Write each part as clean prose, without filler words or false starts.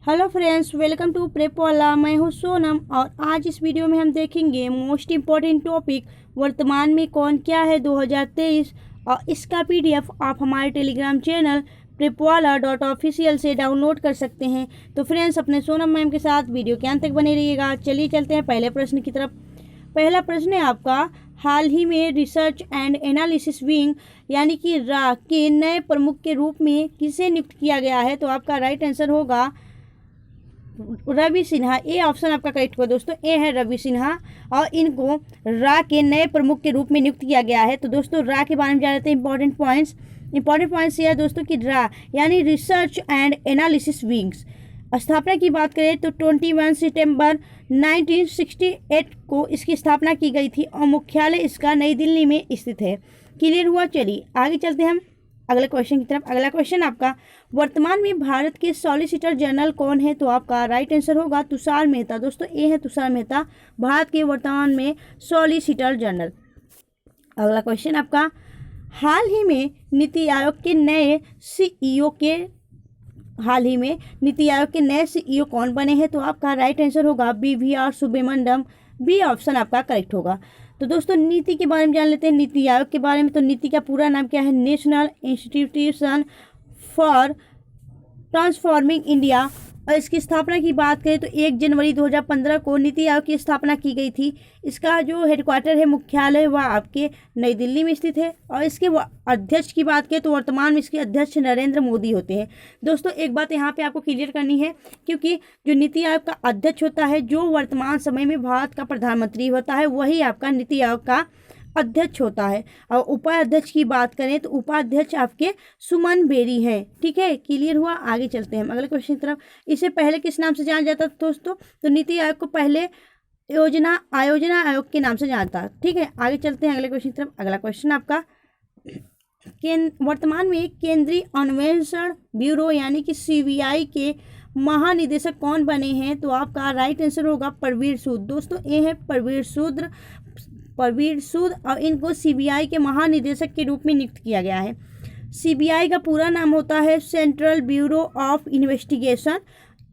Hello friends, welcome to prep Wala. मैं हूँ सोनम और आज इस वीडियो में हम देखेंगे मोस्ट इम्पॉर्टेंट टॉपिक वर्तमान में कौन क्या है 2023 और इसका पीडीएफ आप हमारे टेलीग्राम चैनल prepwala.official से डाउनलोड कर सकते हैं। तो फ्रेंड्स, अपने सोनम मैम के साथ वीडियो के अंत तक बने रहिएगा। चलिए चलते हैं पहले प्रश्न की तरफ। पहला प्रश्न है आपका, हाल ही में रिसर्च एंड एनालिसिस विंग यानी कि रा के नए प्रमुख के रूप में किसे नियुक्त किया गया है? तो आपका राइट आंसर होगा रवि सिन्हा। ए ऑप्शन आपका करेक्ट होगा दोस्तों, ए है रवि सिन्हा और इनको रा के नए प्रमुख के रूप में नियुक्त किया गया है। तो दोस्तों रा के बारे में जान लेते हैं। इंपॉर्टेंट पॉइंट्स ये है दोस्तों कि रा यानी रिसर्च एंड एनालिसिस विंग्स स्थापना की बात करें तो 21 सितंबर 1968 को इसकी स्थापना की गई थी और मुख्यालय इसका नई दिल्ली में स्थित है। क्लियर हुआ? चलिए आगे चलते हैं हम अगले क्वेश्चन की तरफ। अगला क्वेश्चन आपका, वर्तमान में भारत के सॉलिसिटर जनरल कौन है? तो आपका राइट आंसर होगा तुषार मेहता। दोस्तों ए है तुषार मेहता, भारत के वर्तमान में सॉलिसिटर जनरल। अगला क्वेश्चन आपका, हाल ही में नीति आयोग के नए सीईओ कौन बने हैं? तो आपका राइट आंसर होगा BVR सुब्रमण्यम। बी ऑप्शन आपका करेक्ट होगा। तो दोस्तों नीति के बारे में जान लेते हैं, नीति आयोग के बारे में। तो नीति का पूरा नाम क्या है? National institution for transforming India. और इसकी स्थापना की बात करें तो 1 जनवरी 2015 को नीति आयोग की स्थापना की गई थी। इसका जो हेडक्वार्टर है, मुख्यालय, वह आपके नई दिल्ली में स्थित है। और इसके अध्यक्ष की बात करें तो वर्तमान में इसके अध्यक्ष नरेंद्र मोदी होते हैं। दोस्तों एक बात यहाँ पे आपको क्लियर करनी है, क्योंकि जो नीति आयोग का अध्यक्ष होता है, जो वर्तमान समय में भारत का प्रधानमंत्री होता है, वही आपका नीति आयोग का अध्यक्ष होता है। और उपाध्यक्ष की बात करें तो उपाध्यक्ष आपके सुमन बेरी है। ठीक है, क्लियर हुआ? आगे चलते हैं हम अगले क्वेश्चन की तरफ। इसे पहले किस नाम से जाना जाता था दोस्तों? तो नीति आयोग को पहले आयोजना आयोग के नाम से जानता। ठीक है, आगे चलते हैं अगले क्वेश्चन की तरफ। अगला क्वेश्चन आपका, वर्तमान में केंद्रीय अन्वेषण ब्यूरो यानी कि CBI के महानिदेशक कौन बने हैं? तो आपका राइट आंसर होगा परवीर सूद। दोस्तों ए है परवीर सूद और इनको CBI के महानिदेशक के रूप में नियुक्त किया गया है। CBI का पूरा नाम होता है सेंट्रल ब्यूरो ऑफ इन्वेस्टिगेशन।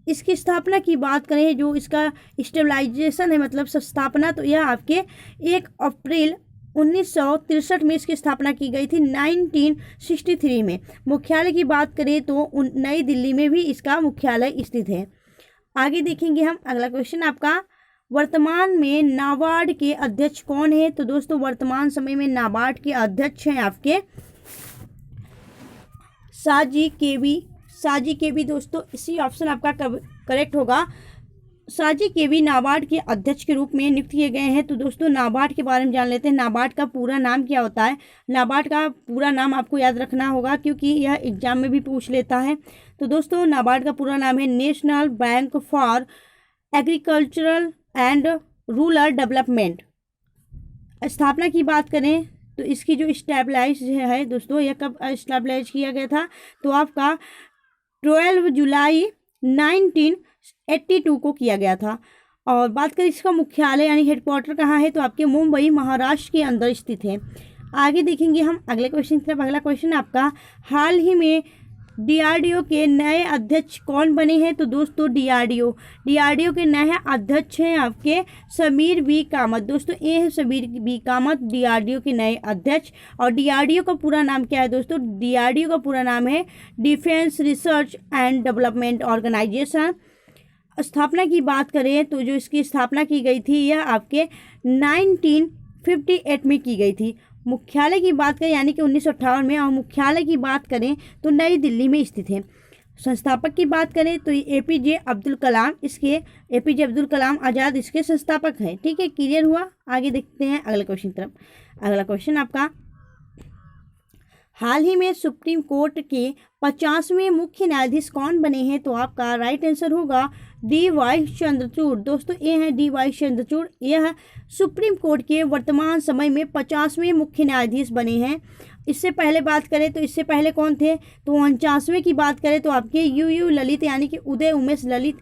इसकी स्थापना की बात करें, जो इसका स्टेबलाइजेशन है, मतलब स्थापना, तो यह आपके 1 अप्रैल 1963 में इसकी स्थापना की गई थी, 1963 में। मुख्यालय की बात करें तो नई दिल्ली में भी इसका मुख्यालय स्थित है। आगे देखेंगे हम अगला क्वेश्चन आपका, वर्तमान में नाबार्ड के अध्यक्ष कौन है? तो दोस्तों वर्तमान समय में नाबार्ड के अध्यक्ष हैं आपके साजी केवी। दोस्तों इसी ऑप्शन आपका करेक्ट होगा। साजी केवी नाबार्ड के अध्यक्ष के रूप में नियुक्त किए गए हैं। तो दोस्तों नाबार्ड के बारे में जान लेते हैं। नाबार्ड का पूरा नाम क्या होता है? नाबार्ड का पूरा नाम आपको याद रखना होगा, क्योंकि यह एग्जाम में भी पूछ लेता है। तो दोस्तों नाबार्ड का पूरा नाम है national bank for agricultural and rural development. स्थापना की बात करें तो इसकी जो स्टैबलाइज है दोस्तों, यह कब स्टैबलाइज किया गया था? तो आपका 12 जुलाई 1982 को किया गया था। और बात करें इसका मुख्यालय यानी हेडक्वार्टर कहाँ है? तो आपके मुंबई महाराष्ट्र के अंदर स्थित है। आगे देखेंगे हम अगले क्वेश्चन की तरफ। अगला क्वेश्चन आपका, हाल ही में DRDO के नए अध्यक्ष कौन बने हैं? तो दोस्तों DRDO के नए अध्यक्ष हैं आपके समीर V कामत। दोस्तों ए है समीर V कामत DRDO के नए अध्यक्ष। और DRDO का पूरा नाम क्या है दोस्तों? DRDO का पूरा नाम है defence research and development organisation. स्थापना की बात करें तो जो इसकी स्थापना की गई थी, यह आपके 1958 में की गई थी। मुख्यालय की बात करें यानी कि 1958 में, और मुख्यालय की बात करें तो नई दिल्ली में स्थित है। संस्थापक की बात करें तो APJ अब्दुल कलाम आज़ाद इसके संस्थापक हैं। ठीक है, क्लियर हुआ? आगे देखते हैं अगले क्वेश्चन की तरफ। अगला क्वेश्चन आपका, हाल ही में सुप्रीम कोर्ट के 50वें मुख्य न्यायाधीश कौन बने हैं? तो आपका राइट आंसर होगा DY चंद्रचूड़। दोस्तों ए है DY चंद्रचूड़, यह सुप्रीम कोर्ट के वर्तमान समय में 50वें मुख्य न्यायाधीश बने हैं। इससे पहले बात करें तो इससे पहले कौन थे? तो 49वें की बात करें तो आपके UU ललित यानी कि उदय उमेश ललित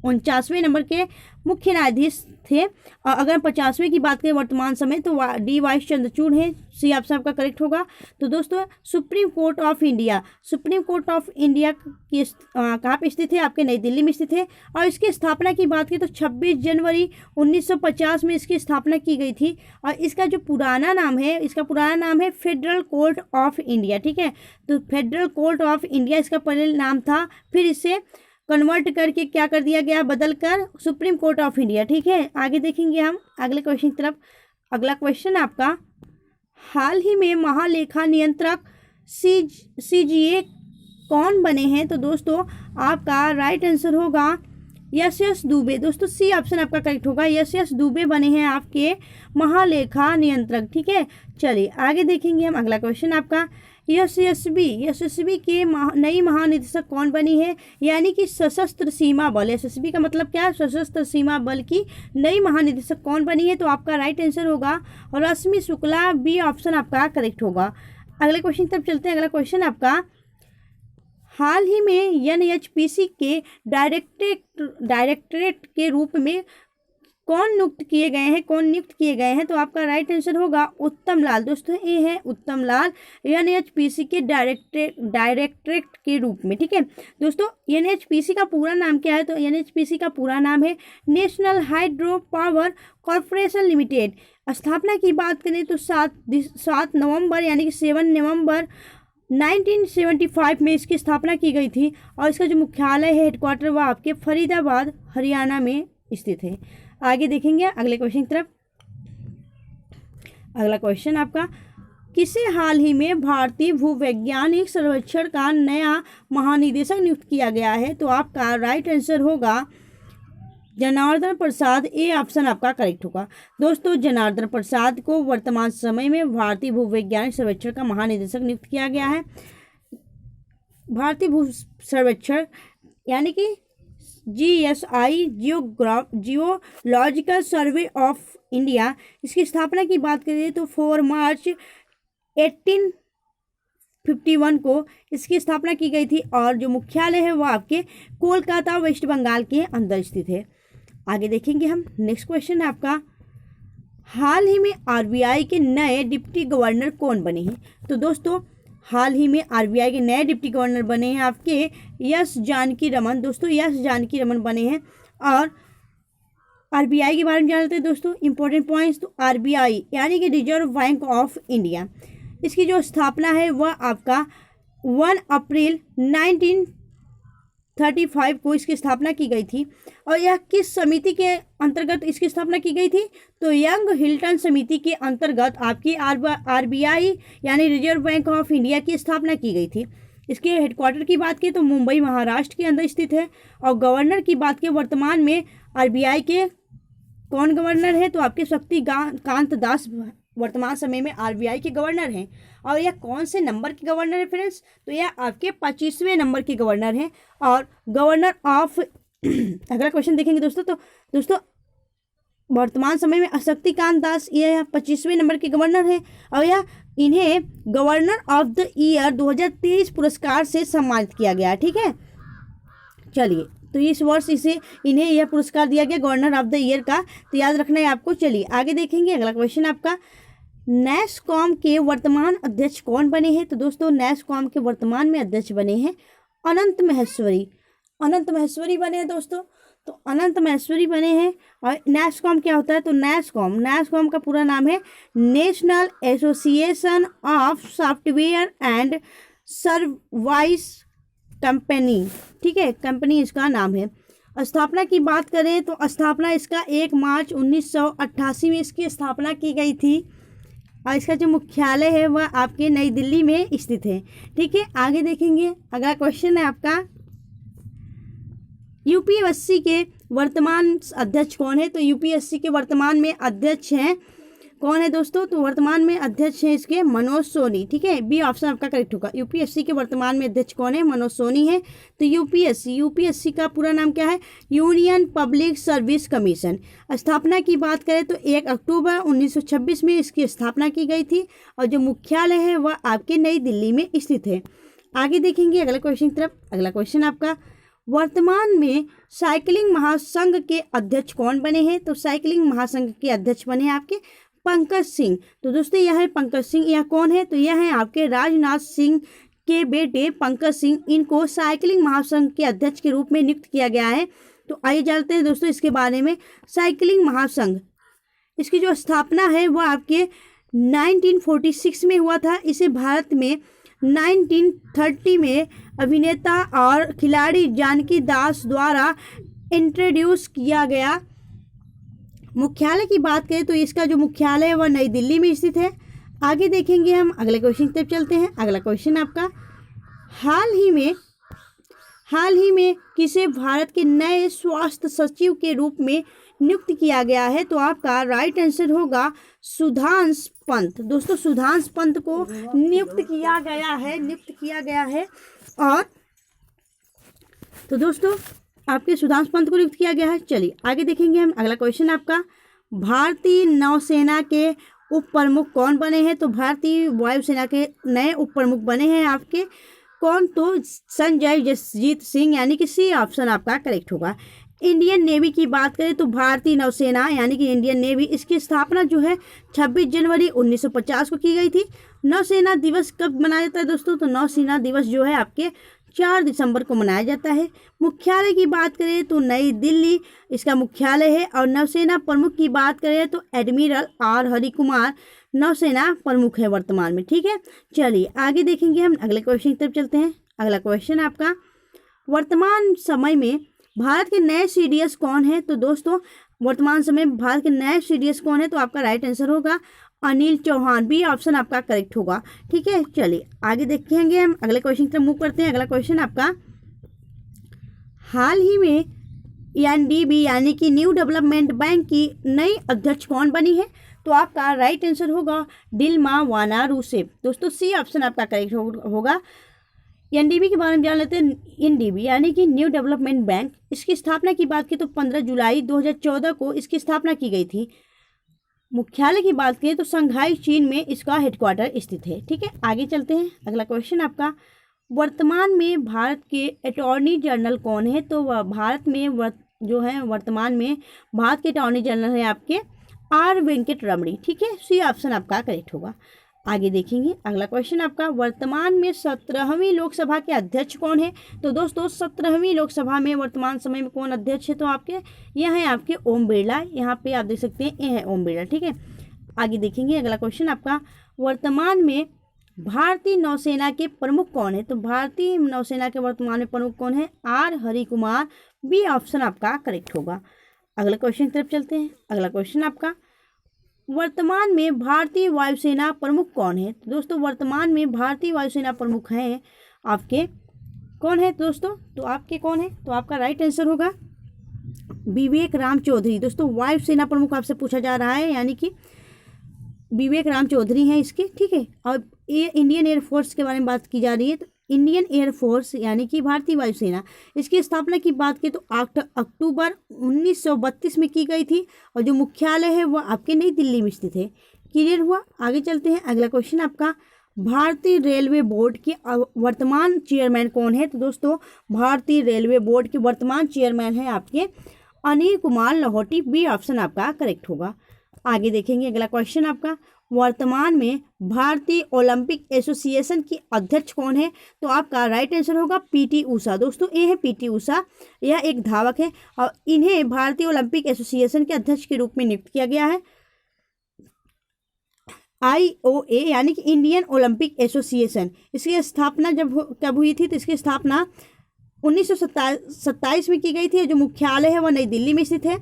49वें नंबर के मुख्य न्यायाधीश थे। और अगर 50वें की बात करें वर्तमान समय तो डी वाई चंद्रचूड़ हैं। सी ऑप्शन आपका करेक्ट होगा। तो दोस्तों supreme court of India, supreme court of India की कहाँ पे स्थित है? आपके नई दिल्ली में स्थित है। और इसकी स्थापना की बात करें तो 26 जनवरी 1950 में इसकी स्थापना की गई थी। और इसका जो पुराना नाम है, इसका पुराना नाम है फेडरल कोर्ट ऑफ इंडिया। ठीक है, तो फेडरल कोर्ट ऑफ इंडिया इसका पहले नाम था, फिर इसे कन्वर्ट करके क्या कर दिया गया? बदल कर सुप्रीम कोर्ट ऑफ इंडिया। ठीक है, आगे देखेंगे हम अगले क्वेश्चन की तरफ। अगला क्वेश्चन आपका, हाल ही में महालेखा नियंत्रक CGA कौन बने हैं? तो दोस्तों आपका राइट आंसर होगा यस दुबे। दोस्तों सी ऑप्शन आपका करेक्ट होगा, यस दुबे बने हैं आपके महालेखा नियंत्रक। ठीक है, चलिए आगे देखेंगे हम अगला क्वेश्चन आपका, एसएसबी के नई महानिदेशक कौन बनी है? यानी कि सशस्त्र सीमा बल, एसएसबी का मतलब क्या है? सशस्त्र सीमा बल की नई महानिदेशक कौन बनी है? तो आपका राइट आंसर होगा रश्मि शुक्ला, बी ऑप्शन आपका करेक्ट होगा। अगले क्वेश्चन तब चलते हैं। अगला क्वेश्चन आपका, हाल ही में NHPC के डायरेक्टरेट के रूप में कौन नियुक्त किए गए हैं? तो आपका राइट आंसर होगा उत्तम लाल। दोस्तों ये है उत्तम लाल NHPC के डायरेक्टरेट के रूप में। ठीक है दोस्तों, NHPC का पूरा नाम क्या है? तो NHPC का पूरा नाम है national hydro power corporation limited. स्थापना की बात करें तो 7 नवंबर यानी कि 7 नवंबर 1975 में इसकी स्थापना की गई थी। और इसका जो मुख्यालय है, हेडक्वार्टर, वह आपके फरीदाबाद हरियाणा में स्थित है। आगे देखेंगे अगले क्वेश्चन की तरफ। अगला क्वेश्चन आपका, किसे हाल ही में भारतीय भूवैज्ञानिक सर्वेक्षण का नया महानिदेशक नियुक्त किया गया है? तो आपका राइट आंसर होगा जनार्दन प्रसाद, ए ऑप्शन आपका करेक्ट होगा। दोस्तों जनार्दन प्रसाद को वर्तमान समय में भारतीय भूवैज्ञानिक सर्वेक्षण का महानिदेशक नियुक्त किया गया है। भारतीय भू सर्वेक्षण यानी कि GSI, geological survey of India, इसकी स्थापना की बात करें तो 4 मार्च 1851 को इसकी स्थापना की गई थी। और जो मुख्यालय है वह आपके कोलकाता, वेस्ट बंगाल के अंदर स्थित है। आगे देखेंगे हम नेक्स्ट क्वेश्चन है आपका, हाल ही में RBI के नए डिप्टी गवर्नर कौन बने हैं? तो दोस्तों हाल ही में RBI के नए डिप्टी गवर्नर बने हैं आपके एस जानकी रमन। दोस्तों एस जानकी रमन बने हैं। और RBI के बारे में जानते हैं दोस्तों, इंपॉर्टेंट पॉइंट्स। तो RBI यानी कि रिजर्व बैंक ऑफ इंडिया, इसकी जो स्थापना है वह आपका 1 अप्रैल 1935 को इसकी स्थापना की गई थी। और यह किस समिति के अंतर्गत इसकी स्थापना की गई थी? तो यंग हिल्टन समिति के अंतर्गत आपकी RBI यानी रिजर्व बैंक ऑफ इंडिया की स्थापना की गई थी। इसके हेडक्वार्टर की बात की तो मुंबई महाराष्ट्र के अंदर स्थित है। और गवर्नर की बात की वर्तमान में RBI के कौन गवर्नर है? तो आपके शक्तिकांत दास वर्तमान समय में RBI के गवर्नर हैं। और यह कौन से नंबर के गवर्नर है फ्रेंड्स? तो यह आपके 25वें नंबर के गवर्नर हैं। और गवर्नर ऑफ अगला क्वेश्चन देखेंगे दोस्तों। तो दोस्तों वर्तमान समय में शक्तिकांत दास यह 25वें नंबर के गवर्नर हैं। और यह इन्हें गवर्नर ऑफ द ईयर 2023 पुरस्कार से सम्मानित किया गया। ठीक है, चलिए तो इस वर्ष इन्हें यह पुरस्कार दिया गया गवर्नर ऑफ द ईयर का, तो याद रखना है आपको। चलिए आगे देखेंगे अगला क्वेश्चन आपका, नैसकॉम के वर्तमान अध्यक्ष कौन बने हैं? तो दोस्तों नैसकॉम के वर्तमान में अध्यक्ष बने हैं अनंत महेश्वरी। अनंत महेश्वरी बने हैं दोस्तों, तो अनंत महेश्वरी बने हैं। और नैसकॉम क्या होता है? तो नैसकॉम का पूरा नाम है national association of software and service company. ठीक है, कंपनी इसका नाम है। स्थापना की बात करें तो स्थापना इसका 1 मार्च 1988 में इसकी स्थापना की गई थी। और इसका जो मुख्यालय है वह आपके नई दिल्ली में स्थित है। ठीक है, आगे देखेंगे अगला क्वेश्चन है आपका, UPSC के वर्तमान अध्यक्ष कौन है? तो UPSC के वर्तमान में अध्यक्ष हैं कौन है दोस्तों? तो वर्तमान में अध्यक्ष हैं इसके मनोज सोनी। ठीक है, बी ऑप्शन आपका करेक्ट होगा। UPSC के वर्तमान में अध्यक्ष कौन है? मनोज सोनी है। तो UPSC का पूरा नाम क्या है? Union public service commission. स्थापना की बात करें तो 1 अक्टूबर 1926 में इसकी स्थापना की गई थी। और जो मुख्यालय है वह आपके नई दिल्ली में स्थित है। आगे देखेंगे अगले क्वेश्चन की तरफ। अगला क्वेश्चन आपका, वर्तमान में साइकिलिंग महासंघ के अध्यक्ष कौन बने हैं? तो साइकिलिंग महासंघ के अध्यक्ष बने हैं आपके पंकज सिंह। तो दोस्तों यह है पंकज सिंह। यह कौन है? तो यह है आपके राजनाथ सिंह के बेटे पंकज सिंह। इनको साइकिलिंग महासंघ के अध्यक्ष के रूप में नियुक्त किया गया है। तो आइए जानते हैं दोस्तों इसके बारे में। साइकिलिंग महासंघ, इसकी जो स्थापना है वह आपके 1946 में हुआ था। इसे भारत में 1930 में अभिनेता और खिलाड़ी जानकी दास द्वारा इंट्रोड्यूस किया गया। मुख्यालय की बात करें तो इसका जो मुख्यालय है वह नई दिल्ली में स्थित है। आगे देखेंगे हम, अगले क्वेश्चन की तरफ चलते हैं। अगला क्वेश्चन आपका, हाल ही में किसे भारत के नए स्वास्थ्य सचिव के रूप में नियुक्त किया गया है? तो आपका राइट आंसर होगा सुधांश पंत। दोस्तों सुधांश पंत को नियुक्त किया गया है। और तो दोस्तों आपके सुधांश पंत को नियुक्त किया गया है। चलिए आगे देखेंगे हम। अगला क्वेश्चन आपका, भारतीय नौसेना के उप प्रमुख कौन बने हैं? तो भारतीय वायुसेना के नए उप प्रमुख बने हैं आपके कौन? तो संजय जसजीत सिंह, यानी कि सी ऑप्शन आपका करेक्ट होगा। इंडियन नेवी की बात करें तो भारतीय नौसेना यानी कि इंडियन नेवी, इसकी स्थापना जो है 26 जनवरी 1950 को की गई थी। नौसेना दिवस कब मनाया जाता है दोस्तों? तो नौसेना दिवस जो है आपके 4 दिसंबर को मनाया जाता है। मुख्यालय की बात करें तो नई दिल्ली इसका मुख्यालय है। और नौसेना प्रमुख की बात करें तो एडमिरल आर हरि कुमार नौसेना प्रमुख है वर्तमान में। ठीक है, चलिए आगे देखेंगे हम। अगले क्वेश्चन की तरफ चलते हैं। अगला क्वेश्चन आपका, वर्तमान समय में भारत के नए सीडीएस कौन है? तो दोस्तों वर्तमान समय में भारत के नए सीडीएस कौन है? तो आपका राइट आंसर होगा अनिल चौहान। बी ऑप्शन आपका करेक्ट होगा। ठीक है, चलिए आगे देखेंगे हम। अगले क्वेश्चन की तरफ मूव करते हैं। अगला क्वेश्चन आपका, हाल ही में एनडीबी यानी कि न्यू डेवलपमेंट बैंक की नई अध्यक्ष कौन बनी है? तो आपका राइट आंसर होगा डिल्मा वाना रूसेफ। दोस्तों सी ऑप्शन आपका करेक्ट होगा। एनडीबी के बारे में जान लेते हैं। एनडीबी यानी कि न्यू डेवलपमेंट बैंक, इसकी स्थापना की बात की तो 15 जुलाई 2014 को इसकी स्थापना की गई थी। मुख्यालय की बात करें तो शंघाई चीन में इसका हेडक्वार्टर स्थित है। ठीक है, आगे चलते हैं। अगला क्वेश्चन आपका, वर्तमान में भारत के अटॉर्नी जनरल कौन है? तो भारत में वर्तमान में भारत के अटॉर्नी जनरल है आपके आर वेंकट रमणी। ठीक है, सी ऑप्शन आपका करेक्ट होगा। आगे देखेंगे। अगला क्वेश्चन आपका, वर्तमान में 17वीं लोकसभा के अध्यक्ष कौन है? तो दोस्तों 17वीं लोकसभा में वर्तमान समय में कौन अध्यक्ष है? तो आपके यह है आपके ओम बिरला। यहाँ पे आप देख सकते हैं ये है ओम बिरला। ठीक है, आगे देखेंगे। अगला क्वेश्चन आपका, वर्तमान में भारतीय नौसेना के प्रमुख कौन है? तो भारतीय नौसेना के वर्तमान में प्रमुख कौन है? R Hari Kumar. B option आपका करेक्ट होगा। अगला क्वेश्चन की तरफ चलते हैं। अगला क्वेश्चन आपका, वर्तमान में भारतीय वायुसेना प्रमुख कौन है? तो दोस्तों वर्तमान में भारतीय वायुसेना प्रमुख हैं आपके कौन है दोस्तों? तो आपके कौन है? तो आपका राइट आंसर होगा विवेक राम चौधरी। दोस्तों वायुसेना प्रमुख आपसे पूछा जा रहा है, यानी कि विवेक राम चौधरी हैं इसके। ठीक है, और ये इंडियन एयरफोर्स के बारे में बात की जा रही है। तो इंडियन एयरफोर्स यानी कि भारतीय वायुसेना, इसकी स्थापना की बात की तो अक्टूबर 1932 में की गई थी। और जो मुख्यालय है वह आपके नई दिल्ली में स्थित है। क्लियर हुआ? आगे चलते हैं। अगला क्वेश्चन आपका, भारतीय रेलवे बोर्ड के वर्तमान चेयरमैन कौन है? तो दोस्तों भारतीय रेलवे बोर्ड के वर्तमान चेयरमैन है आपके अनिल कुमार लाहौटी। बी ऑप्शन आपका करेक्ट होगा। आगे देखेंगे। अगला क्वेश्चन आपका, वर्तमान में भारतीय ओलंपिक एसोसिएशन की अध्यक्ष कौन है? तो आपका राइट आंसर होगा पीटी उषा। दोस्तों ये है पीटी उषा, यह एक धावक है और इन्हें भारतीय ओलंपिक एसोसिएशन के अध्यक्ष के रूप में नियुक्त किया गया है। IOA यानी कि इंडियन ओलंपिक एसोसिएशन, इसकी स्थापना कब हुई थी? तो इसकी स्थापना 1927 में की गई थी। जो मुख्यालय है वह नई दिल्ली में स्थित है।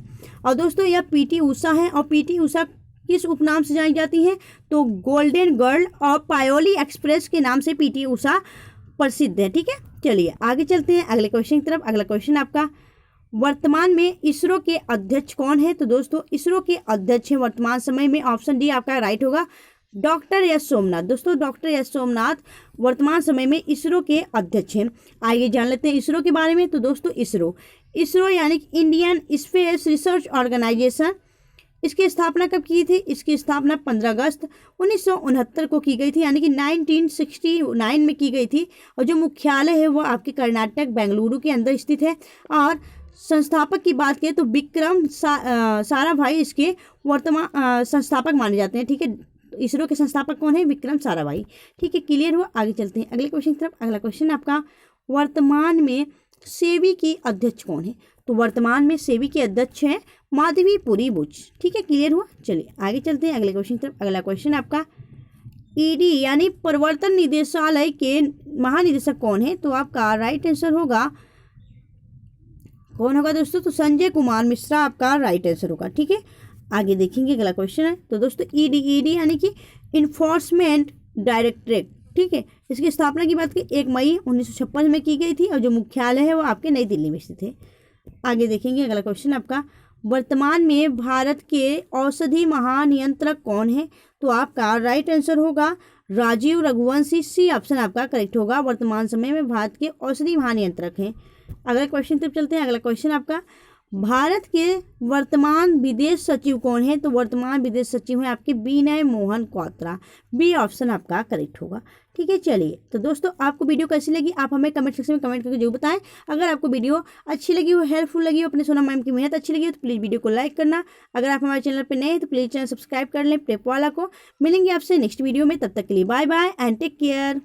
और दोस्तों यह पीटी उषा है। और पीटी उषा किस उपनाम से जानी जाती हैं? तो गोल्डन गर्ल और पायोली एक्सप्रेस के नाम से पीटी उषा प्रसिद्ध है। ठीक है, चलिए आगे चलते हैं अगले क्वेश्चन की तरफ। अगला क्वेश्चन आपका, वर्तमान में इसरो के अध्यक्ष कौन है? तो दोस्तों इसरो के अध्यक्ष हैं वर्तमान समय में, ऑप्शन डी आपका राइट होगा, डॉक्टर एस सोमनाथ। दोस्तों डॉक्टर एस सोमनाथ वर्तमान समय में इसरो के अध्यक्ष हैं। आइए जान लेते हैं इसरो के बारे में। तो दोस्तों इसरो यानी कि इंडियन स्पेस रिसर्च ऑर्गेनाइजेशन, इसकी स्थापना कब की थी? इसकी स्थापना 15 अगस्त 1969 को की गई थी, यानी कि 1969 में की गई थी। और जो मुख्यालय है वो आपके कर्नाटक बेंगलुरु के अंदर स्थित है। और संस्थापक की बात करें तो विक्रम साराभाई इसके वर्तमान संस्थापक माने जाते हैं। ठीक है, इसरो के संस्थापक कौन है? विक्रम साराभाई। ठीक है, क्लियर हुआ? आगे चलते हैं अगले क्वेश्चन की तरफ। अगला क्वेश्चन आपका, वर्तमान में सेबी की अध्यक्ष कौन है? तो वर्तमान में सेबी के अध्यक्ष हैं माधवीपुरी बुच। ठीक है, क्लियर हुआ? चलिए आगे चलते हैं अगले क्वेश्चन की तरफ। अगला क्वेश्चन आपका, ईडी यानी प्रवर्तन निदेशालय के महानिदेशक कौन है? तो आपका राइट आंसर होगा, कौन होगा दोस्तों? तो संजय कुमार मिश्रा आपका राइट आंसर होगा। ठीक है, आगे देखेंगे अगला क्वेश्चन है। तो दोस्तों ईडी यानी कि इन्फोर्समेंट डायरेक्टरेट। ठीक है, इसकी स्थापना की बात की 1 मई 1956 में की गई थी और जो मुख्यालय है वो आपके नई दिल्ली में स्थित है। आगे देखेंगे अगला क्वेश्चन आपका, वर्तमान में भारत के औषधि महानियंत्रक कौन है? तो आपका राइट आंसर होगा राजीव रघुवंशी। सी ऑप्शन आपका करेक्ट होगा। वर्तमान समय में भारत के औषधि महानियंत्रक हैं। अगला क्वेश्चन तब चलते हैं। अगला क्वेश्चन आपका, भारत के वर्तमान विदेश सचिव कौन है? तो वर्तमान विदेश सचिव हैं आपके विनय मोहन क्वात्रा। बी ऑप्शन आपका करेक्ट होगा। ठीक है, चलिए तो दोस्तों आपको वीडियो कैसी लगी आप हमें कमेंट सेक्शन में कमेंट करके जरूर बताएं। अगर आपको वीडियो अच्छी लगी हो, हेल्पफुल लगी हो, अपने सोनम मैम की मेहनत अच्छी लगी हो तो प्लीज़ वीडियो को लाइक करना। अगर आप हमारे चैनल पर नए हैं तो प्लीज़ चैनल सब्सक्राइब कर लें प्रेप वाला को। मिलेंगे आपसे नेक्स्ट वीडियो में, तब तक के लिए bye bye and take care.